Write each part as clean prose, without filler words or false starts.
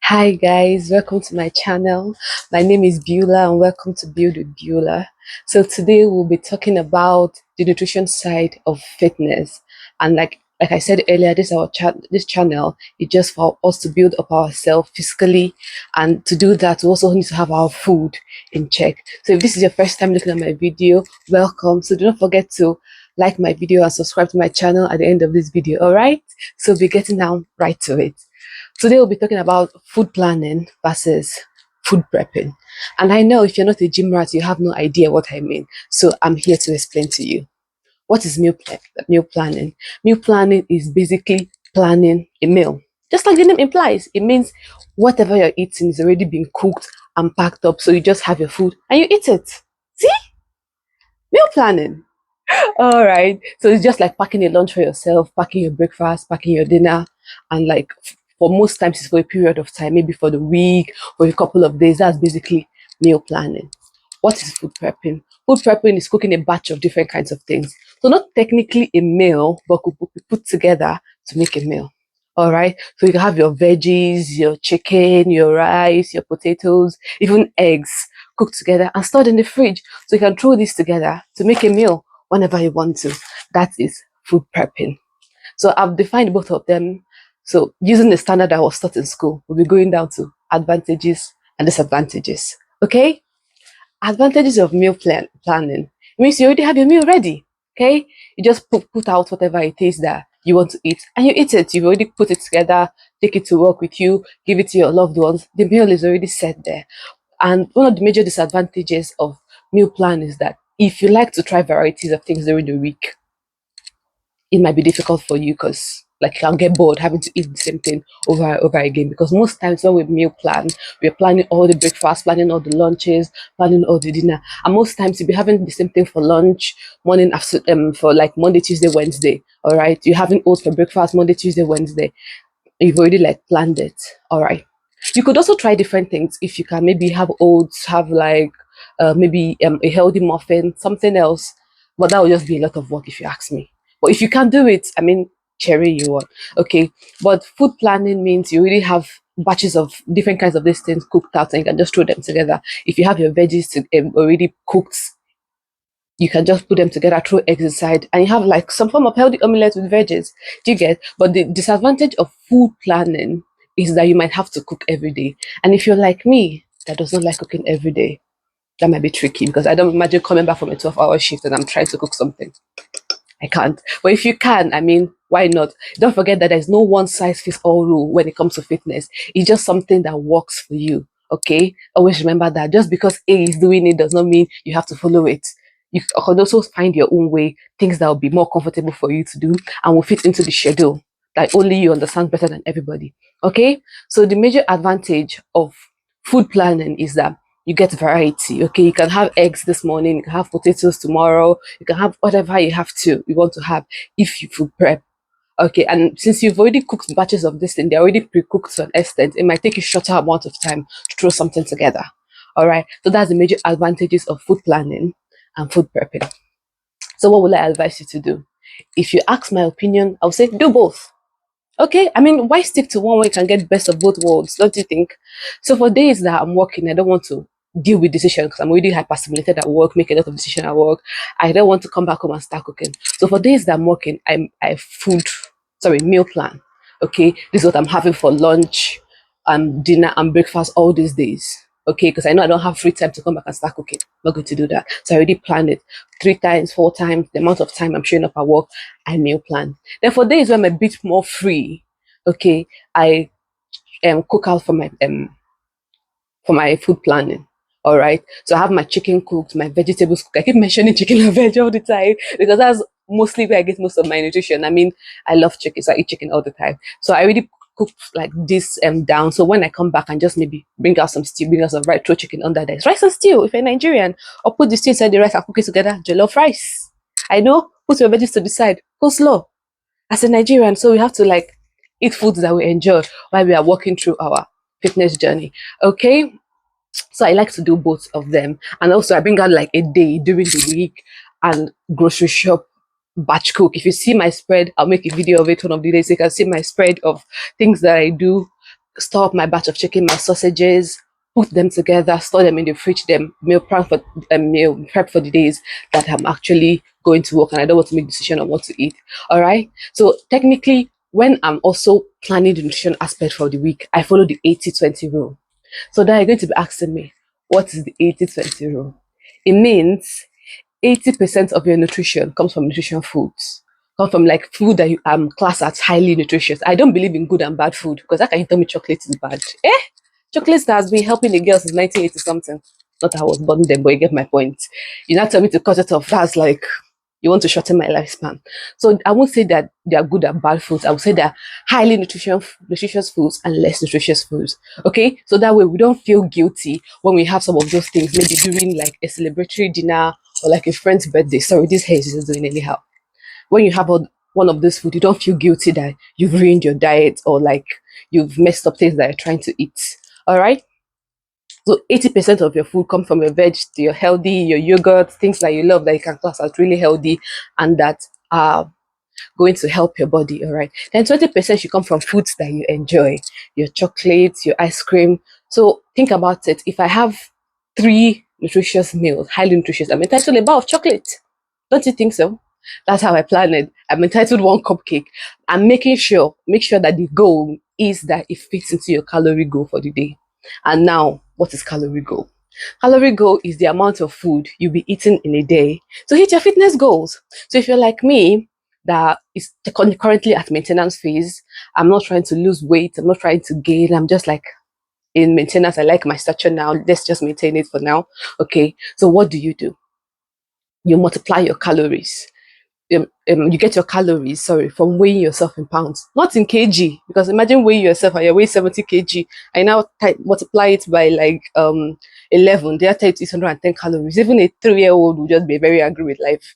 Hi guys, welcome to my channel. My name is Beulah and welcome to Build with Beulah. So today we'll be talking about the nutrition side of fitness. And like I said earlier, this channel is just for us to build up ourselves physically, and to do that we also need to have our food in check. So if this is your first time looking at my video, welcome. So do not forget to like my video and subscribe to my channel at the end of this video. All right, so we're getting down right to it. Today we'll be talking about food planning versus food prepping. And I know if you're not a gym rat, you have no idea what I mean. So I'm here to explain to you. What is meal planning? Meal planning is basically planning a meal. Just like the name implies, it means whatever you're eating is already been cooked and packed up. So you just have your food and you eat it. See? Meal planning. All right. So it's just like packing a lunch for yourself, packing your breakfast, packing your dinner, and like for most times it's for a period of time, maybe for the week or a couple of days. That's basically meal planning. What is food prepping? Food prepping is cooking a batch of different kinds of things. So not technically a meal, but could be put together to make a meal. All right. So you can have your veggies, your chicken, your rice, your potatoes, even eggs cooked together and stored in the fridge. So you can throw this together to make a meal whenever you want to. That is food prepping. So I've defined both of them. So using the standard I was taught in school, we'll be going down to advantages and disadvantages. Okay? Advantages of planning means you already have your meal ready. Okay? You just put out whatever it is that you want to eat and you eat it. You've already put it together, take it to work with you, give it to your loved ones. The meal is already set there. And one of the major disadvantages of meal plan is that if you like to try varieties of things during the week, it might be difficult for you because like you can get bored having to eat the same thing over and over again. Because most times when we meal plan, we're planning all the breakfast, planning all the lunches, planning all the dinner. And most times you'll be having the same thing for lunch, morning, after for like Monday, Tuesday, Wednesday. All right. You're having oats for breakfast, Monday, Tuesday, Wednesday. You've already like planned it. All right. You could also try different things if you can maybe have oats, have like maybe a healthy muffin, something else. But that would just be a lot of work if you ask me. But if you can do it, I mean, cherry you on. Okay. But food planning means you really have batches of different kinds of these things cooked out and you can just throw them together. If you have your veggies already cooked, you can just put them together, throw eggs inside, and you have like some form of healthy omelette with veggies. Do you get? But the disadvantage of food planning is that you might have to cook every day. And if you're like me, that does not like cooking every day, that might be tricky because I don't imagine coming back from a 12-hour shift and I'm trying to cook something. I can't. But if you can, I mean, why not? Don't forget that there's no one size fits all rule when it comes to fitness. It's just something that works for you. Okay? Always remember that just because A is doing it does not mean you have to follow it. You can also find your own way, things that will be more comfortable for you to do and will fit into the schedule that only you understand better than everybody. Okay? So the major advantage of food planning is that you get variety. Okay, you can have eggs this morning, you can have potatoes tomorrow, you can have whatever you want to have if you food prep. Okay, and since you've already cooked batches of this thing, they're already pre-cooked to an extent, it might take you shorter amount of time to throw something together. All right, so that's the major advantages of food planning and food prepping. So what would I advise you to do? If you ask my opinion, I would say do both. Okay, I mean, why stick to one when you can get best of both worlds, don't you think? So for days that I'm working, I don't want to deal with decisions because I'm already hyper-stimulated at work, make a lot of decisions at work. I don't want to come back home and start cooking. So for days that I'm working, meal plan. Okay, this is what I'm having for lunch and dinner and breakfast all these days. Okay, because I know I don't have free time to come back and start cooking. I'm not going to do that. So I already planned it 3 times, 4 times, the amount of time I'm showing up at work, I meal plan. Then for days when I'm a bit more free, okay, I cook out for my food planning. All right. So I have my chicken cooked, my vegetables cooked. I keep mentioning chicken and veg all the time because that's mostly where I get most of my nutrition. I mean, I love chicken, so I eat chicken all the time. So I already cook like this down. So when I come back and just maybe bring out some stew, bring out some rice, throw chicken under there. It's rice and stew if you're Nigerian. Or put the stew inside the rice and cook it together. Jollof rice. I know, put your veggies to the side. Go slow. As a Nigerian, so we have to like eat foods that we enjoy while we are walking through our fitness journey. Okay. So I like to do both of them. And also I bring out like a day during the week and grocery shop batch cook. If you see my spread, I'll make a video of it one of the days. You can see my spread of things that I do. Store up my batch of chicken, my sausages, put them together, store them in the fridge, them meal prep for the days that I'm actually going to work and I don't want to make decision on what to eat. All right. So technically, when I'm also planning the nutrition aspect for the week, I follow the 80-20 rule. So then you're going to be asking me, what is the 80-20 rule? It means 80% of your nutrition comes from nutrition foods. Come from like food that you class as highly nutritious. I don't believe in good and bad food because how can you tell me chocolate is bad? Chocolate that has been helping the girls since 1980 something. Not that I was born then, but you get my point. You now tell me to cut it off. That's like you want to shorten my lifespan. So I won't say that they are good and bad foods. I would say they're highly nutritious foods and less nutritious foods. Okay, so that way we don't feel guilty when we have some of those things, maybe during like a celebratory dinner or like a friend's birthday. Sorry, this hair is just doing anyhow. When you have one of those food, you don't feel guilty that you've ruined your diet or like you've messed up things that you're trying to eat. All right. So 80% of your food comes from your veg, your healthy, your yogurt, things that you love that you can class as really healthy and that are going to help your body. All right. Then 20% should come from foods that you enjoy, your chocolates, your ice cream. So think about it. If I have 3 nutritious meals, highly nutritious, I'm entitled to a bar of chocolate. Don't you think so? That's how I plan it. I'm entitled to 1 cupcake. I'm make sure that the goal is that it fits into your calorie goal for the day. And now, what is calorie goal? Calorie goal is the amount of food you'll be eating in a day to hit your fitness goals. So if you're like me, that is currently at maintenance phase, I'm not trying to lose weight, I'm not trying to gain, I'm just like in maintenance. I like my stature now. Let's just maintain it for now. Okay. So what do? You multiply your calories. You get your calories, sorry, from weighing yourself in pounds, not in kg. Because imagine weighing yourself and you weigh 70 kg. I now multiply it by like 11. They are 610 calories. Even a 3-year-old will just be very angry with life.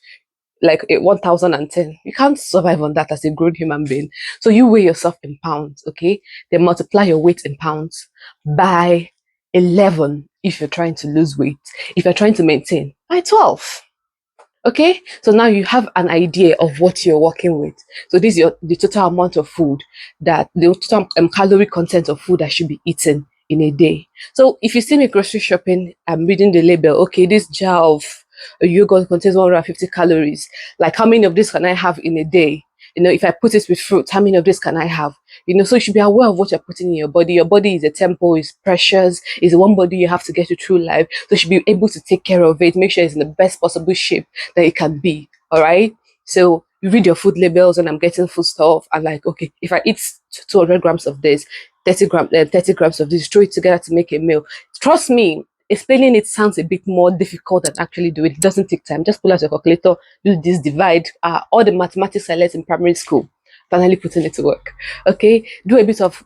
Like 1010. You can't survive on that as a grown human being. So you weigh yourself in pounds, okay? Then multiply your weight in pounds by 11 if you're trying to lose weight. If you're trying to maintain, by 12. Okay, so now you have an idea of what you're working with. So this is the total amount of food, that the total calorie content of food that should be eaten in a day. So if you see me grocery shopping, I'm reading the label. Okay, this jar of yogurt contains 150 calories. Like, how many of this can I have in a day? If I put it with fruit, how many of this can I have? So you should be aware of what you're putting in your body. Your body is a temple, is precious, is one body you have to get you through life. So you should be able to take care of it, make sure it's in the best possible shape that it can be. All right. So you read your food labels, and I'm getting food stuff. I'm like, okay, if I eat 200 grams of this, 30 grams of this, throw it together to make a meal. Trust me, explaining it sounds a bit more difficult than actually doing it. It doesn't take time. Just pull out your calculator, do this, divide. All the mathematics I learned in primary school, finally putting it to work. Okay, do a bit of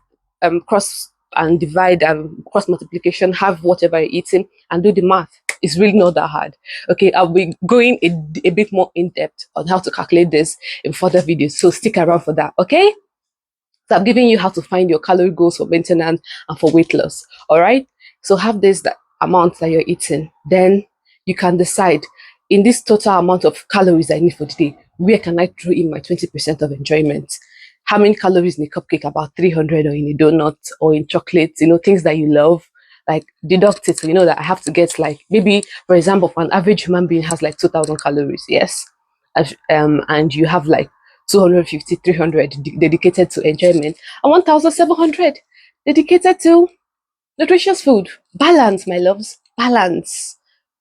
cross and divide and cross multiplication, have whatever you're eating, and do the math. It's really not that hard. Okay, I'll be going a bit more in depth on how to calculate this in further videos, so stick around for that. Okay, so I'm giving you how to find your calorie goals for maintenance and for weight loss. All right, so have this amount that you're eating, then you can decide, in this total amount of calories I need for the day, where can I throw in my 20% of enjoyment? How many calories in a cupcake? About 300, or in a donut, or in chocolates, things that you love. Like, deduct it, so that I have to get, like, maybe, for example, for an average human being has like 2,000 calories, yes? And you have like 250, 300 dedicated to enjoyment, and 1,700 dedicated to nutritious food. Balance, my loves, balance.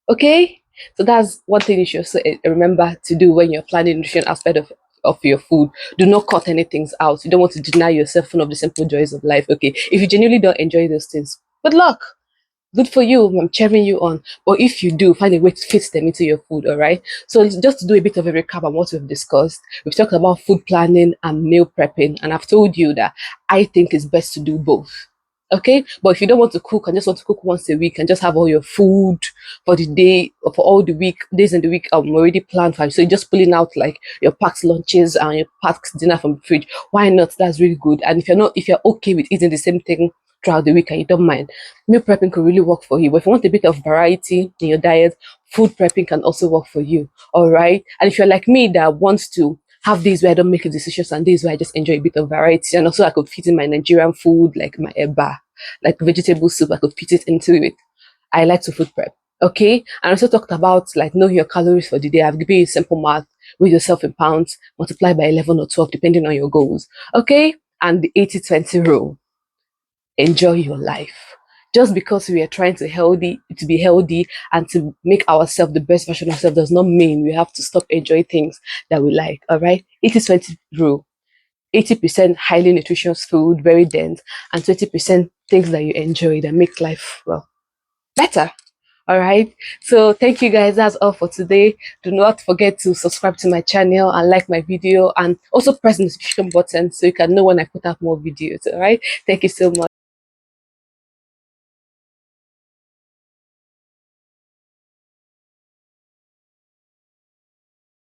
Okay, so that's one thing you should also remember to do when you're planning nutrition aspect of your food. Do not cut any things out. You don't want to deny yourself one of the simple joys of life. Okay, if you genuinely don't enjoy those things, good luck. Good for you. I'm cheering you on. But if you do, find a way to fit them into your food. All right, so just to do a bit of a recap on what we've discussed, we've talked about food planning and meal prepping, and I've told you that I think it's best to do both. Okay, but if you don't want to cook and just want to cook once a week and just have all your food for the day or for all the days in the week already planned for you, so you're just pulling out like your packed lunches and your packed dinner from the fridge, why not? That's really good. And if you're okay with eating the same thing throughout the week and you don't mind, meal prepping could really work for you. But if you want a bit of variety in your diet, food prepping can also work for you. All right. And if you're like me that wants to have days where I don't make decisions and days where I just enjoy a bit of variety, and also I could fit in my Nigerian food like my eba, like vegetable soup, I could fit it into it. I like to food prep. Okay. And I also talked about like knowing your calories for the day. I've given you simple math with yourself in pounds, multiply by 11 or 12, depending on your goals. Okay. And the 80-20 rule. Enjoy your life. Just because we are trying to be healthy and to make ourselves the best version of ourselves does not mean we have to stop enjoying things that we like. All right. 80-20 rule. 80% highly nutritious food, very dense, and 20% things that you enjoy that make life, well, better. All right. So thank you guys. That's all for today. Do not forget to subscribe to my channel and like my video, and also press the notification button so you can know when I put out more videos. All right. Thank you so much.